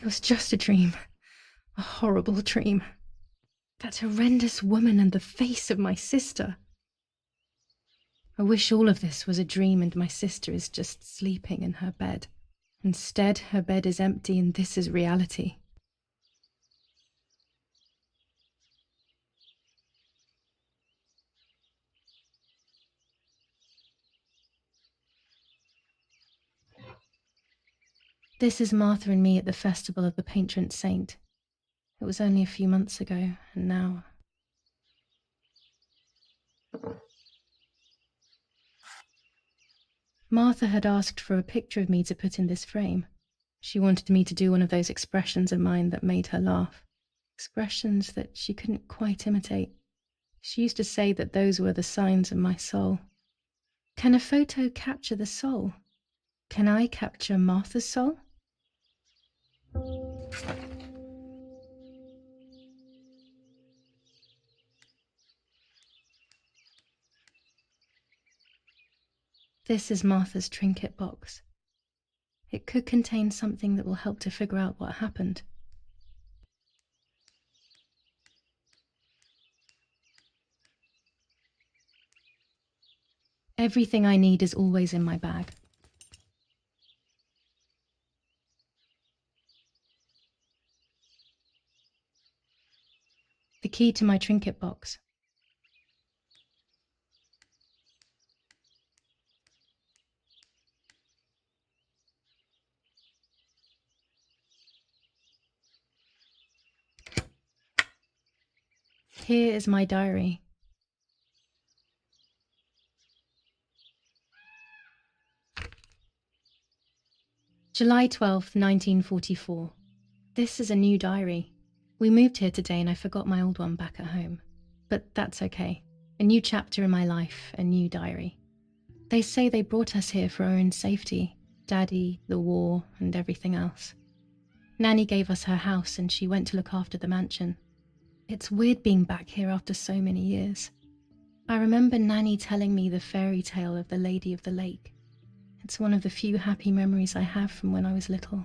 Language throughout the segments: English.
was just a dream. A horrible dream. That horrendous woman and the face of my sister. I wish all of this was a dream and my sister is just sleeping in her bed. Instead, her bed is empty and this is reality. This is Martha and me at the festival of the patron saint. It was only a few months ago, and now... Martha had asked for a picture of me to put in this frame. She wanted me to do one of those expressions of mine that made her laugh. Expressions that she couldn't quite imitate. She used to say that those were the signs of my soul. Can a photo capture the soul? Can I capture Martha's soul? This is Martha's trinket box. It could contain something that will help to figure out what happened. Everything I need is always in my bag. The key to my trinket box. Here is my diary. July 12th, 1944. This is a new diary. We moved here today and I forgot my old one back at home. But that's okay. A new chapter in my life, a new diary. They say they brought us here for our own safety. Daddy, the war, and everything else. Nanny gave us her house and she went to look after the mansion. It's weird being back here after so many years. I remember Nanny telling me the fairy tale of the Lady of the Lake. It's one of the few happy memories I have from when I was little.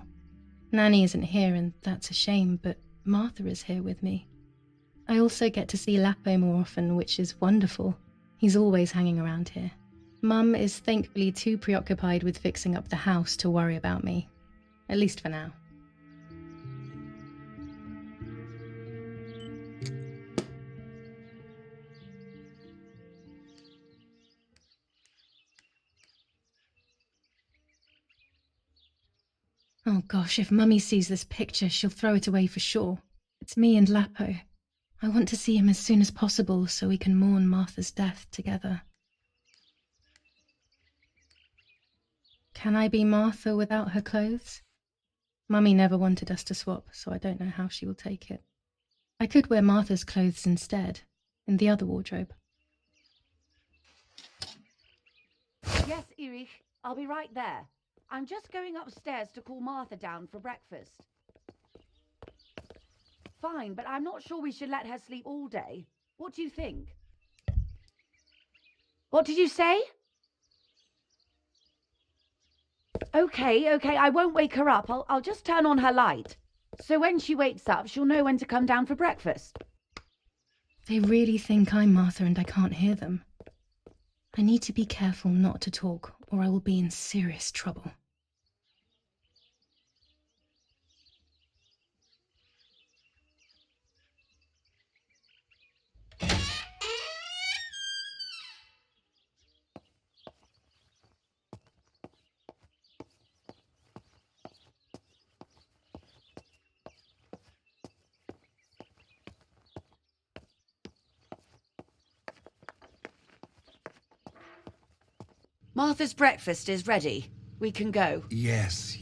Nanny isn't here and that's a shame, but Martha is here with me. I also get to see Lapo more often, which is wonderful. He's always hanging around here. Mum is thankfully too preoccupied with fixing up the house to worry about me. At least for now. Oh gosh, if Mummy sees this picture, she'll throw it away for sure. It's me and Lapo. I want to see him as soon as possible so we can mourn Martha's death together. Can I be Martha without her clothes? Mummy never wanted us to swap, so I don't know how she will take it. I could wear Martha's clothes instead, in the other wardrobe. Yes, Erich, I'll be right there. I'm just going upstairs to call Martha down for breakfast. Fine, but I'm not sure we should let her sleep all day. What do you think? What did you say? Okay, I won't wake her up. I'll just turn on her light. So when she wakes up, she'll know when to come down for breakfast. They really think I'm Martha and I can't hear them. I need to be careful not to talk, or I will be in serious trouble. Martha's breakfast is ready. We can go. Yes.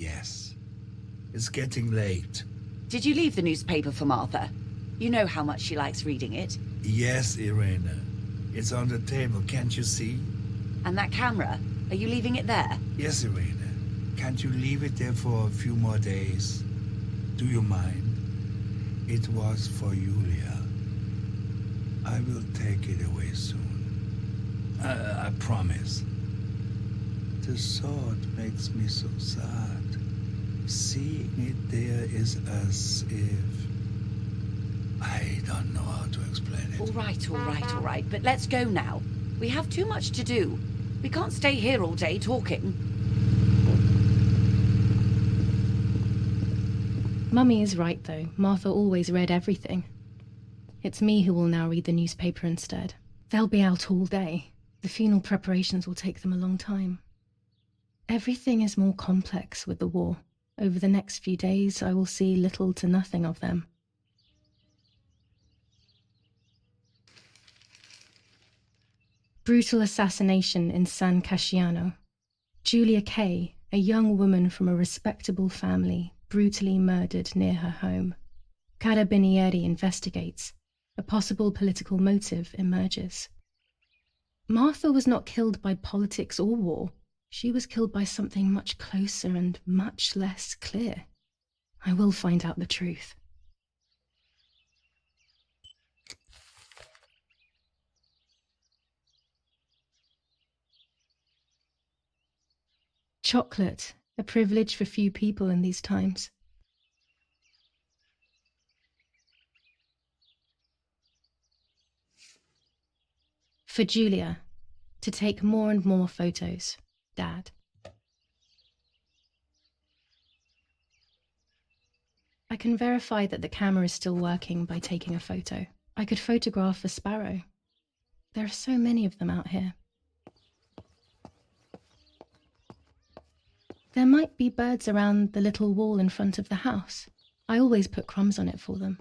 It's getting late. Did you leave the newspaper for Martha? You know how much she likes reading it. Yes, Irena. It's on the table, can't you see? And that camera, are you leaving it there? Yes, Irena. Can't you leave it there for a few more days? Do you mind? It was for Julia. I will take it away soon. I promise. The thought makes me so sad. Seeing it there is as if... I don't know how to explain it. All right, but let's go now. We have too much to do. We can't stay here all day talking. Mummy is right, though. Martha always read everything. It's me who will now read the newspaper instead. They'll be out all day. The funeral preparations will take them a long time. Everything is more complex with the war. Over the next few days, I will see little to nothing of them. Brutal assassination in San Casciano. Giulia Kay, a young woman from a respectable family, brutally murdered near her home. Carabinieri investigates. A possible political motive emerges. Martha was not killed by politics or war. She was killed by something much closer and much less clear. I will find out the truth. Chocolate, a privilege for few people in these times. For Julia, to take more and more photos, Dad. I can verify that the camera is still working by taking a photo. I could photograph a sparrow. There are so many of them out here. There might be birds around the little wall in front of the house. I always put crumbs on it for them.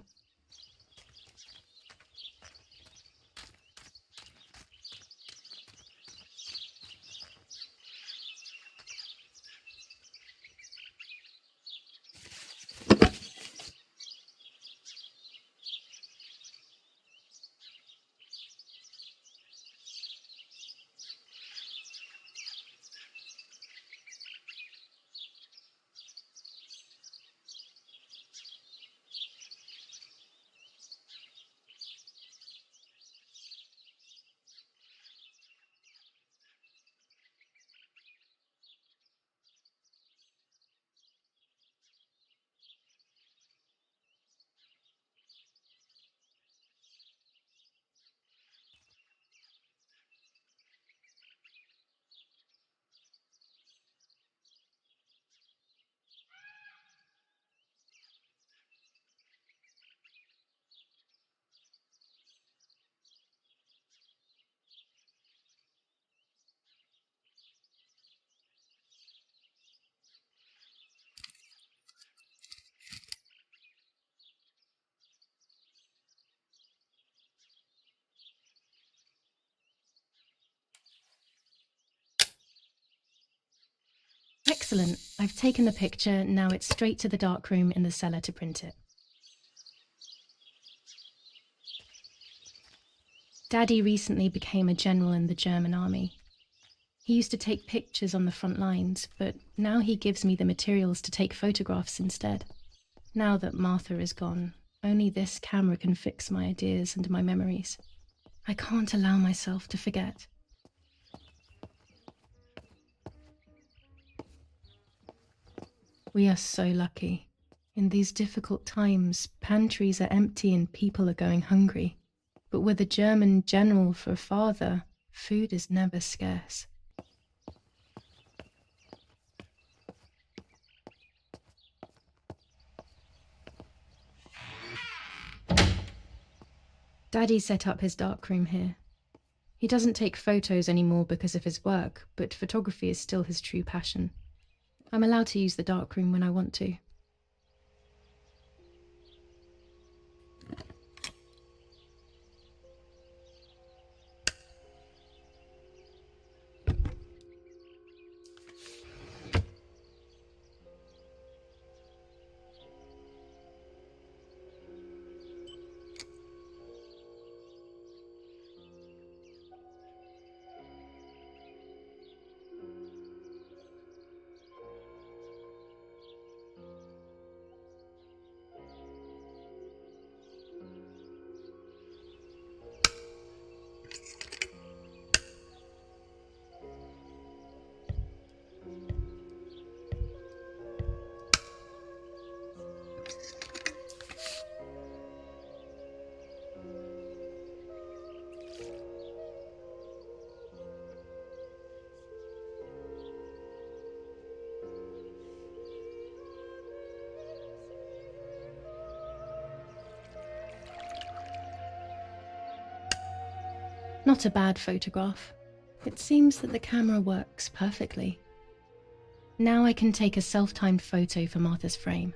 Excellent. I've taken the picture, now it's straight to the darkroom in the cellar to print it. Daddy recently became a general in the German army. He used to take pictures on the front lines, but now he gives me the materials to take photographs instead. Now that Martha is gone, only this camera can fix my ideas and my memories. I can't allow myself to forget. We are so lucky. In these difficult times, pantries are empty and people are going hungry. But with a German general for a father, food is never scarce. Daddy set up his darkroom here. He doesn't take photos anymore because of his work, but photography is still his true passion. I'm allowed to use the darkroom when I want to. Not a bad photograph. It seems that the camera works perfectly. Now I can take a self-timed photo for Martha's frame.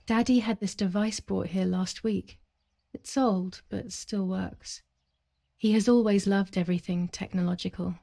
Daddy had this device brought here last week. It's old, but still works. He has always loved everything technological.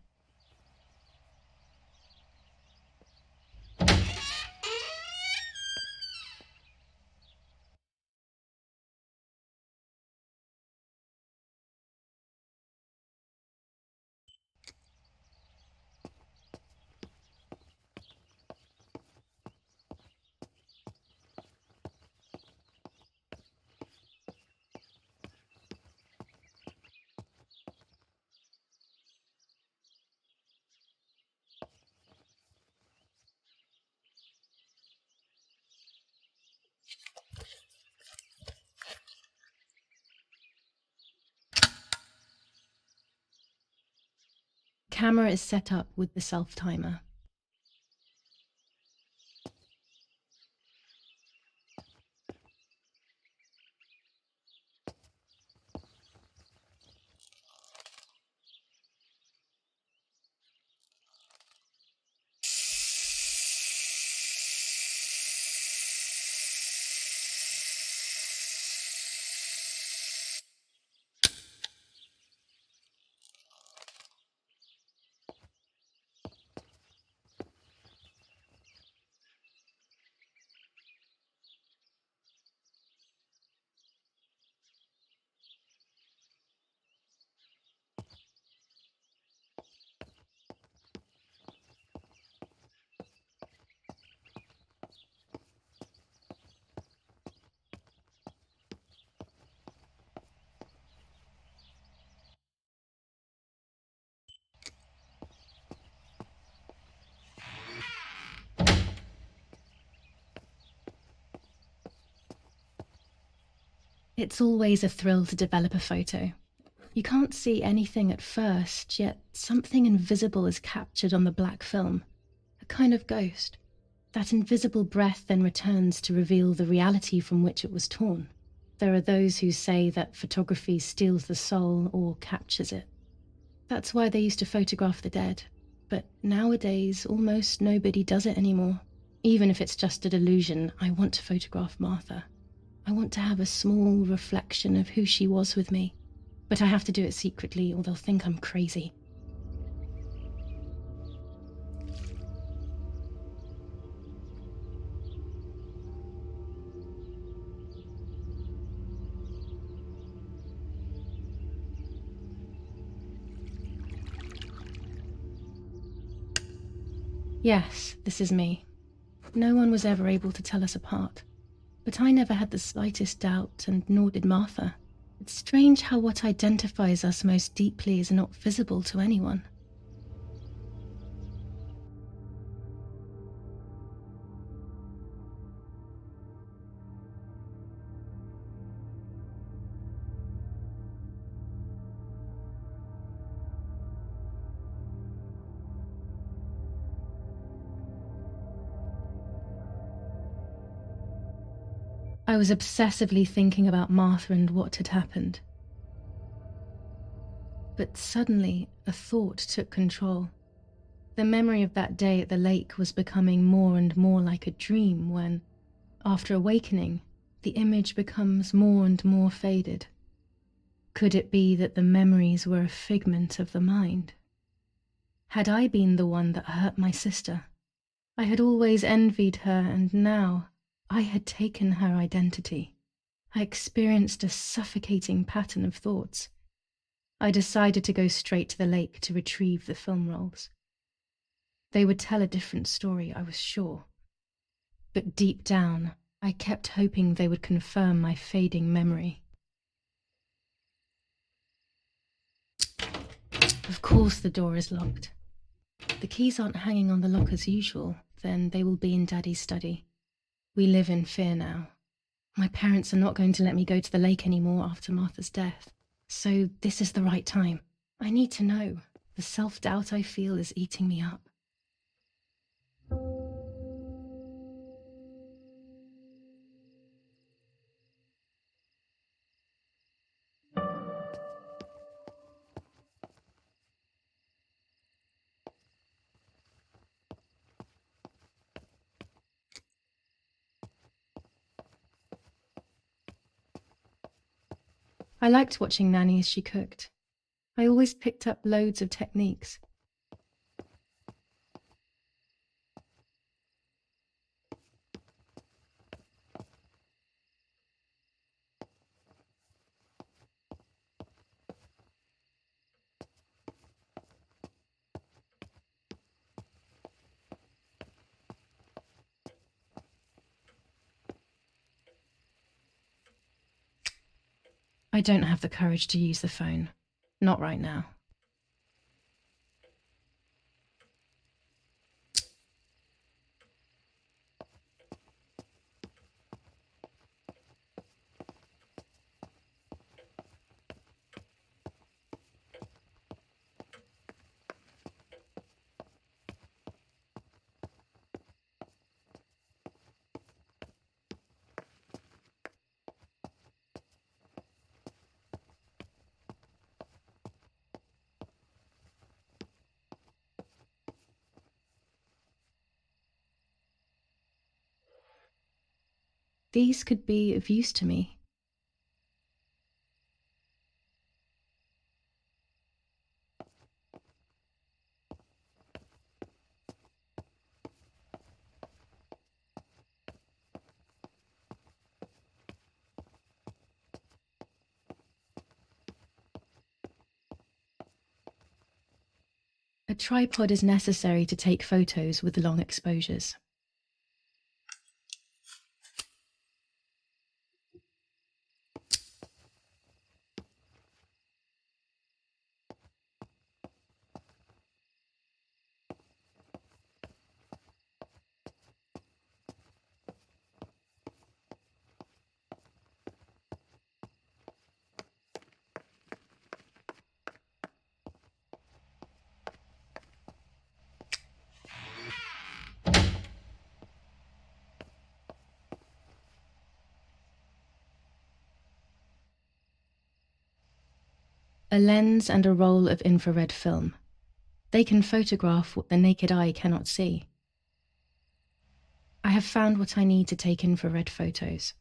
Camera is set up with the self-timer. It's always a thrill to develop a photo. You can't see anything at first, yet something invisible is captured on the black film, a kind of ghost. That invisible breath then returns to reveal the reality from which it was torn. There are those who say that photography steals the soul or captures it. That's why they used to photograph the dead. But nowadays, almost nobody does it anymore. Even if it's just a delusion, I want to photograph Martha. I want to have a small reflection of who she was with me. But I have to do it secretly or they'll think I'm crazy. Yes, this is me. No one was ever able to tell us apart. But I never had the slightest doubt, and nor did Martha. It's strange how what identifies us most deeply is not visible to anyone. I was obsessively thinking about Martha and what had happened. But suddenly, a thought took control. The memory of that day at the lake was becoming more and more like a dream when, after awakening, the image becomes more and more faded. Could it be that the memories were a figment of the mind? Had I been the one that hurt my sister? I had always envied her, and now I had taken her identity. I experienced a suffocating pattern of thoughts. I decided to go straight to the lake to retrieve the film rolls. They would tell a different story, I was sure. But deep down, I kept hoping they would confirm my fading memory. Of course the door is locked. The keys aren't hanging on the lock as usual, then they will be in Daddy's study. We live in fear now. My parents are not going to let me go to the lake anymore after Martha's death, so this is the right time. I need to know. The self-doubt I feel is eating me up. I liked watching Nanny as she cooked. I always picked up loads of techniques. I don't have the courage to use the phone. Not right now. These could be of use to me. A tripod is necessary to take photos with long exposures. A lens and a roll of infrared film. They can photograph what the naked eye cannot see. I have found what I need to take infrared photos.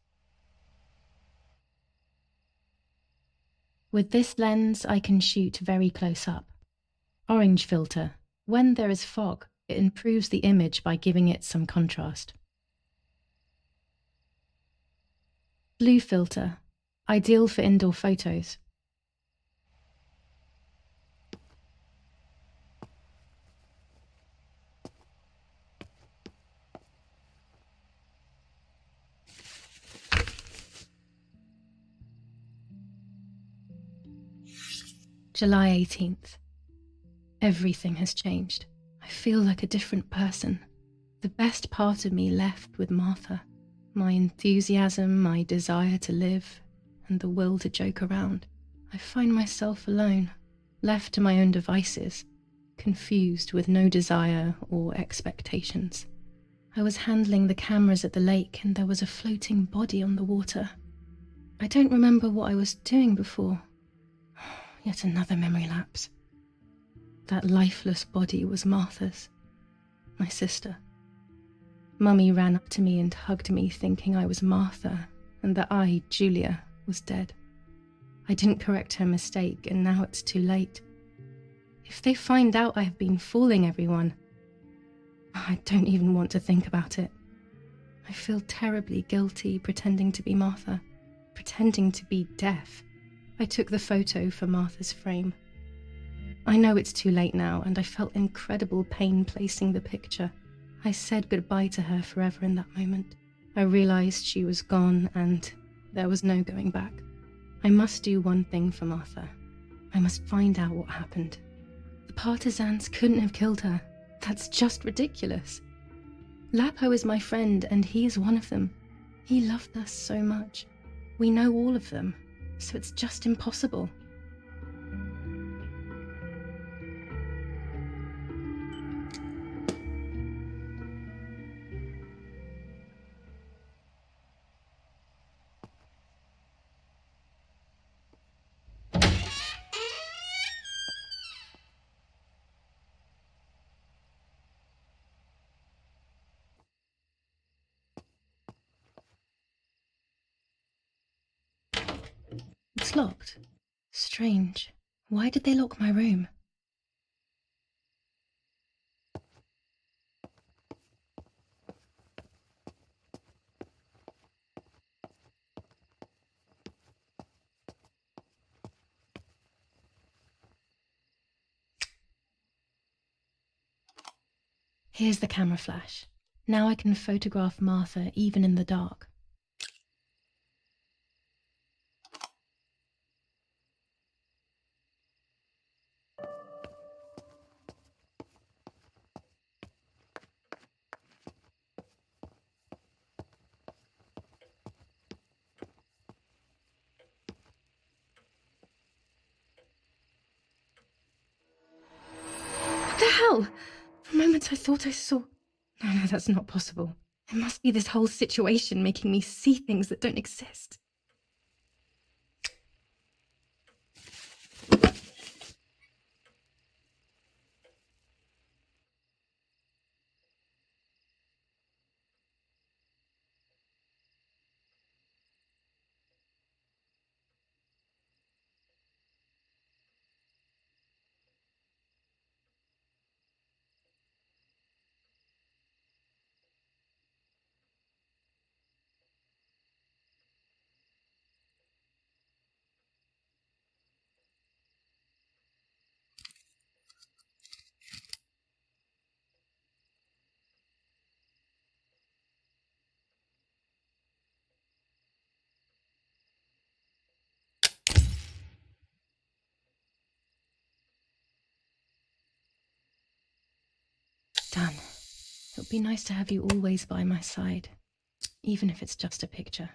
With this lens, I can shoot very close up. Orange filter. When there is fog, it improves the image by giving it some contrast. Blue filter. Ideal for indoor photos. July 18th. Everything has changed. I feel like a different person. The best part of me left with Martha. My enthusiasm, my desire to live, and the will to joke around. I find myself alone, left to my own devices, confused with no desire or expectations. I was handling the cameras at the lake and there was a floating body on the water. I don't remember what I was doing before. Yet another memory lapse. That lifeless body was Martha's, my sister. Mummy ran up to me and hugged me, thinking I was Martha and that I, Julia, was dead. I didn't correct her mistake and now it's too late. If they find out I have been fooling everyone, I don't even want to think about it. I feel terribly guilty pretending to be Martha, pretending to be deaf. I took the photo for Martha's frame. I know it's too late now, and I felt incredible pain placing the picture. I said goodbye to her forever in that moment. I realized she was gone, and there was no going back. I must do one thing for Martha. I must find out what happened. The partisans couldn't have killed her. That's just ridiculous. Lapo is my friend, and he is one of them. He loved us so much. We know all of them. So it's just impossible. locked. Strange. Why did they lock my room? Here's the camera flash. Now I can photograph Martha even in the dark. What the hell? For a moment I thought I saw... No, that's not possible. It must be this whole situation making me see things that don't exist. Dan, it would be nice to have you always by my side, even if it's just a picture.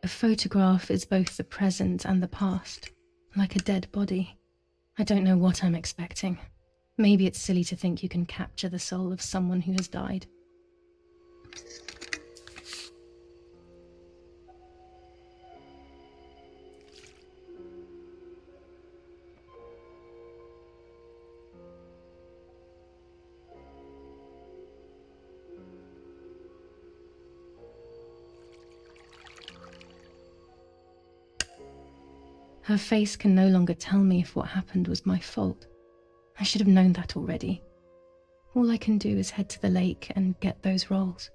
A photograph is both the present and the past, like a dead body. I don't know what I'm expecting. Maybe it's silly to think you can capture the soul of someone who has died. Her face can no longer tell me if what happened was my fault. I should have known that already. All I can do is head to the lake and get those rolls.